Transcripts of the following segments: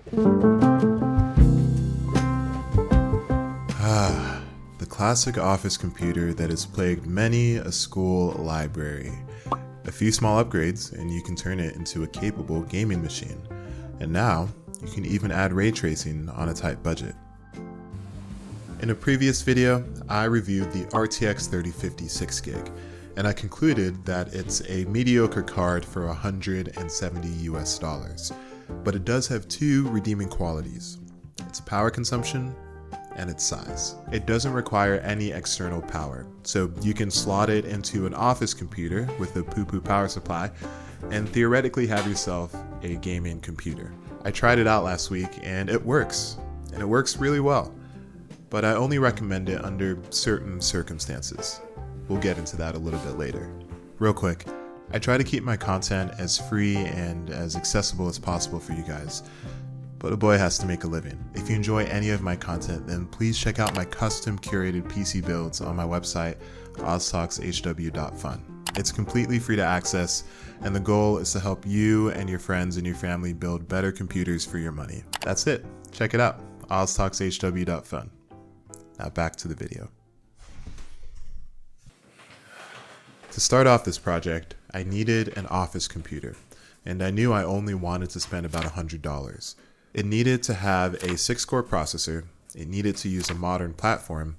The classic office computer that has plagued many a school library. A few small upgrades and you can turn it into a capable gaming machine. And now, you can even add ray tracing on a tight budget. In a previous video, I reviewed the RTX 3050 6GB, and I concluded that it's a mediocre card for $170 US. But it does have two redeeming qualities: its power consumption and its size. It doesn't require any external power, so you can slot it into an office computer with a poo-poo power supply and theoretically have yourself a gaming computer. I tried it out last week and it works really well, but I only recommend it under certain circumstances. We'll get into that a little bit later. Real quick, I try to keep my content as free and as accessible as possible for you guys, but a boy has to make a living. If you enjoy any of my content, then please check out my custom curated PC builds on my website, oztalkshw.fun. It's completely free to access, and the goal is to help you and your friends and your family build better computers for your money. That's it. Check it out, oztalkshw.fun. Now back to the video. To start off this project, I needed an office computer, and I knew I only wanted to spend about $100. It needed to have a 6-core processor, it needed to use a modern platform,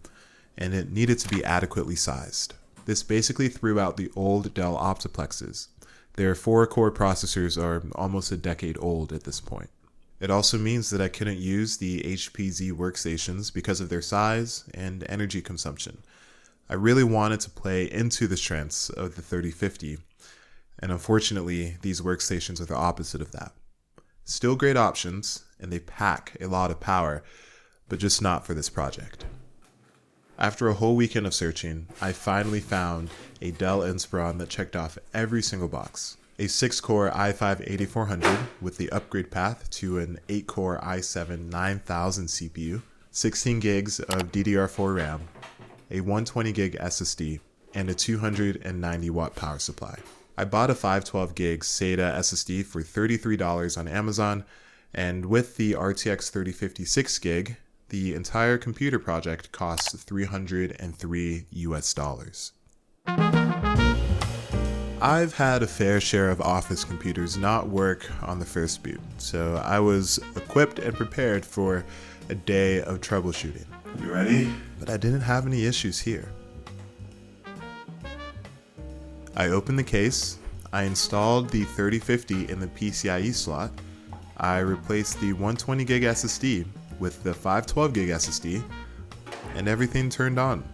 and it needed to be adequately sized. This basically threw out the old Dell Optiplexes. Their 4-core processors are almost a decade old at this point. It also means that I couldn't use the HP-Z workstations because of their size and energy consumption. I really wanted to play into the strengths of the 3050, and unfortunately, these workstations are the opposite of that. Still great options, and they pack a lot of power, but just not for this project. After a whole weekend of searching, I finally found a Dell Inspiron that checked off every single box. A 6-core i5-8400 with the upgrade path to an 8-core i7 9000 CPU, 16 gigs of DDR4 RAM, a 120 gig SSD, and a 290 watt power supply. I bought a 512 gig SATA SSD for $33 on Amazon, and with the RTX 3050 6GB, the entire computer project costs $303 US. I've had a fair share of office computers not work on the first boot, so I was equipped and prepared for a day of troubleshooting. You ready? But I didn't have any issues here. I opened the case, I installed the 3050 in the PCIe slot, I replaced the 120 gig SSD with the 512 gig SSD, and everything turned on,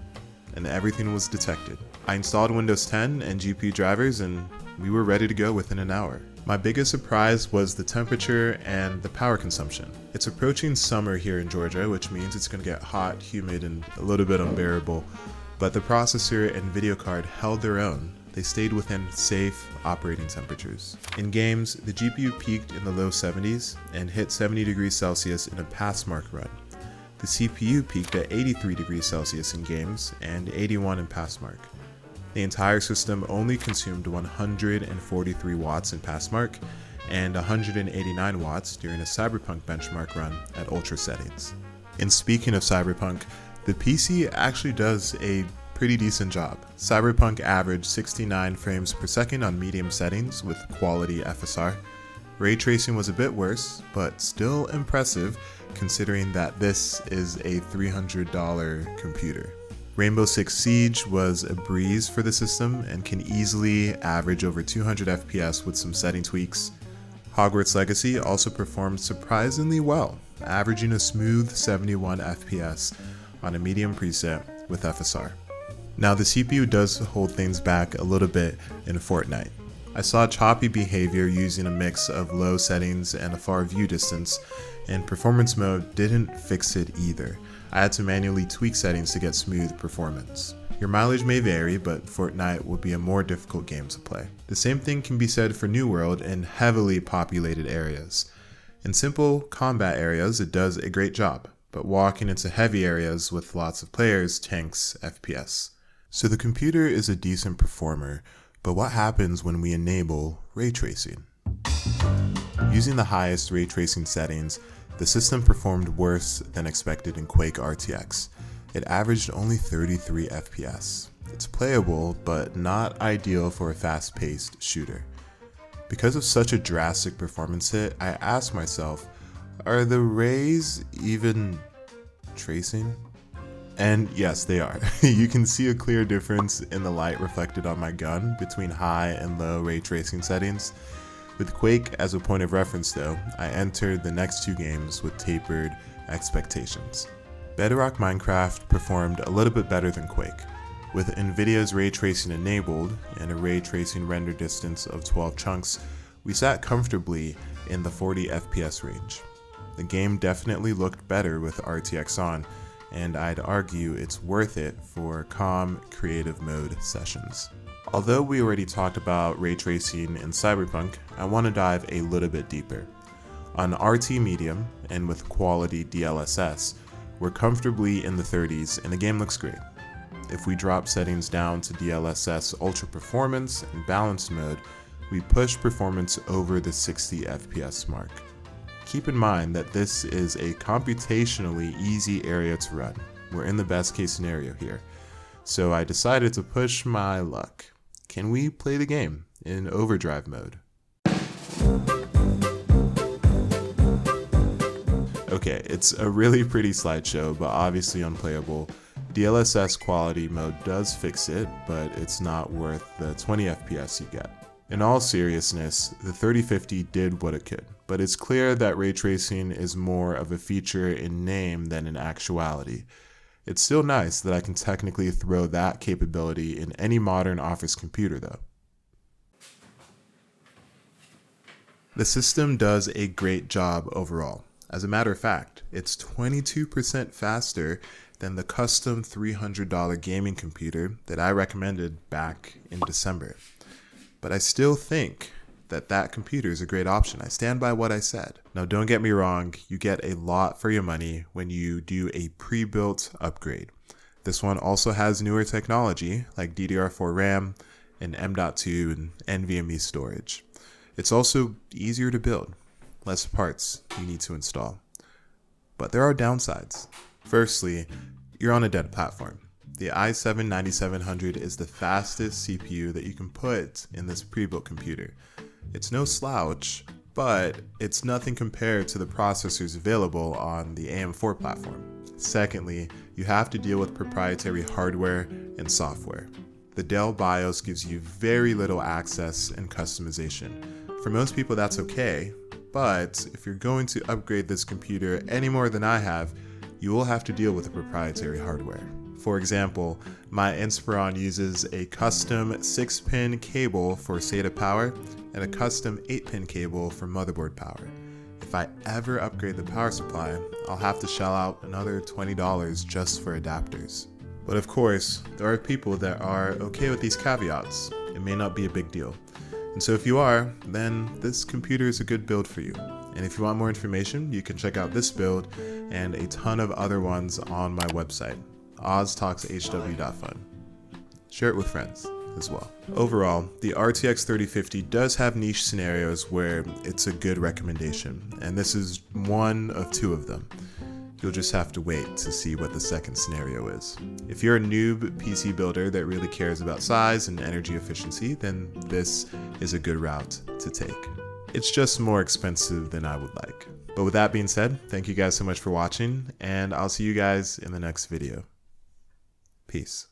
and everything was detected. I installed Windows 10 and GPU drivers, and we were ready to go within an hour. My biggest surprise was the temperature and the power consumption. It's approaching summer here in Georgia, which means it's going to get hot, humid, and a little bit unbearable, but the processor and video card held their own. They stayed within safe operating temperatures. In games, the GPU peaked in the low 70s and hit 70 degrees Celsius in a Passmark run. The CPU peaked at 83 degrees Celsius in games and 81 in Passmark. The entire system only consumed 143 watts in Passmark and 189 watts during a Cyberpunk benchmark run at ultra settings. And speaking of Cyberpunk, the PC actually does a pretty decent job. Cyberpunk averaged 69 frames per second on medium settings with quality FSR. Ray tracing was a bit worse, but still impressive considering that this is a $300 computer. Rainbow Six Siege was a breeze for the system and can easily average over 200 FPS with some setting tweaks. Hogwarts Legacy also performed surprisingly well, averaging a smooth 71 FPS on a medium preset with FSR. Now the CPU does hold things back a little bit in Fortnite. I saw choppy behavior using a mix of low settings and a far view distance, and performance mode didn't fix it either. I had to manually tweak settings to get smooth performance. Your mileage may vary, but Fortnite will be a more difficult game to play. The same thing can be said for New World in heavily populated areas. In simple combat areas, it does a great job, but walking into heavy areas with lots of players tanks FPS. So the computer is a decent performer, but what happens when we enable ray tracing? Using the highest ray tracing settings, The system performed worse than expected in Quake RTX. It averaged only 33 FPS. It's playable, but not ideal for a fast-paced shooter. Because of such a drastic performance hit, I asked myself, are the rays even tracing? And yes, they are. You can see a clear difference in the light reflected on my gun between high and low ray tracing settings. With Quake as a point of reference though, I entered the next two games with tapered expectations. Bedrock Minecraft performed a little bit better than Quake. With Nvidia's ray tracing enabled and a ray tracing render distance of 12 chunks, we sat comfortably in the 40 FPS range. The game definitely looked better with RTX on, and I'd argue it's worth it for calm creative mode sessions. Although we already talked about ray tracing in Cyberpunk, I want to dive a little bit deeper. On RT Medium and with quality DLSS, we're comfortably in the 30s and the game looks great. If we drop settings down to DLSS Ultra Performance and Balanced mode, we push performance over the 60 FPS mark. Keep in mind that this is a computationally easy area to run. We're in the best case scenario here. So I decided to push my luck. Can we play the game in overdrive mode? Okay, it's a really pretty slideshow, but obviously unplayable. DLSS quality mode does fix it, but it's not worth the 20 FPS you get. In all seriousness, the 3050 did what it could, but it's clear that ray tracing is more of a feature in name than in actuality. It's still nice that I can technically throw that capability in any modern office computer though. The system does a great job overall. As a matter of fact, it's 22% faster than the custom $300 gaming computer that I recommended back in December. But I still think that computer is a great option. I stand by what I said. Now don't get me wrong, you get a lot for your money when you do a pre-built upgrade. This one also has newer technology like DDR4 RAM and M.2 and NVMe storage. It's also easier to build, less parts you need to install. But there are downsides. Firstly, you're on a dead platform. The i7-9700 is the fastest CPU that you can put in this pre-built computer. It's no slouch, but it's nothing compared to the processors available on the AM4 platform. Secondly, you have to deal with proprietary hardware and software. The Dell BIOS gives you very little access and customization. For most people that's okay, but if you're going to upgrade this computer any more than I have, you will have to deal with the proprietary hardware. For example, my Inspiron uses a custom 6-pin cable for SATA power and a custom 8-pin cable for motherboard power. If I ever upgrade the power supply, I'll have to shell out another $20 just for adapters. But of course, there are people that are okay with these caveats. It may not be a big deal. And so if you are, then this computer is a good build for you. And if you want more information, you can check out this build and a ton of other ones on my website, oztalkshw.fun. Share it with friends as well. Overall, the RTX 3050 does have niche scenarios where it's a good recommendation, and this is one of two of them. You'll just have to wait to see what the second scenario is. If you're a noob PC builder that really cares about size and energy efficiency, then this is a good route to take. It's just more expensive than I would like. But with that being said, thank you guys so much for watching, and I'll see you guys in the next video. Peace.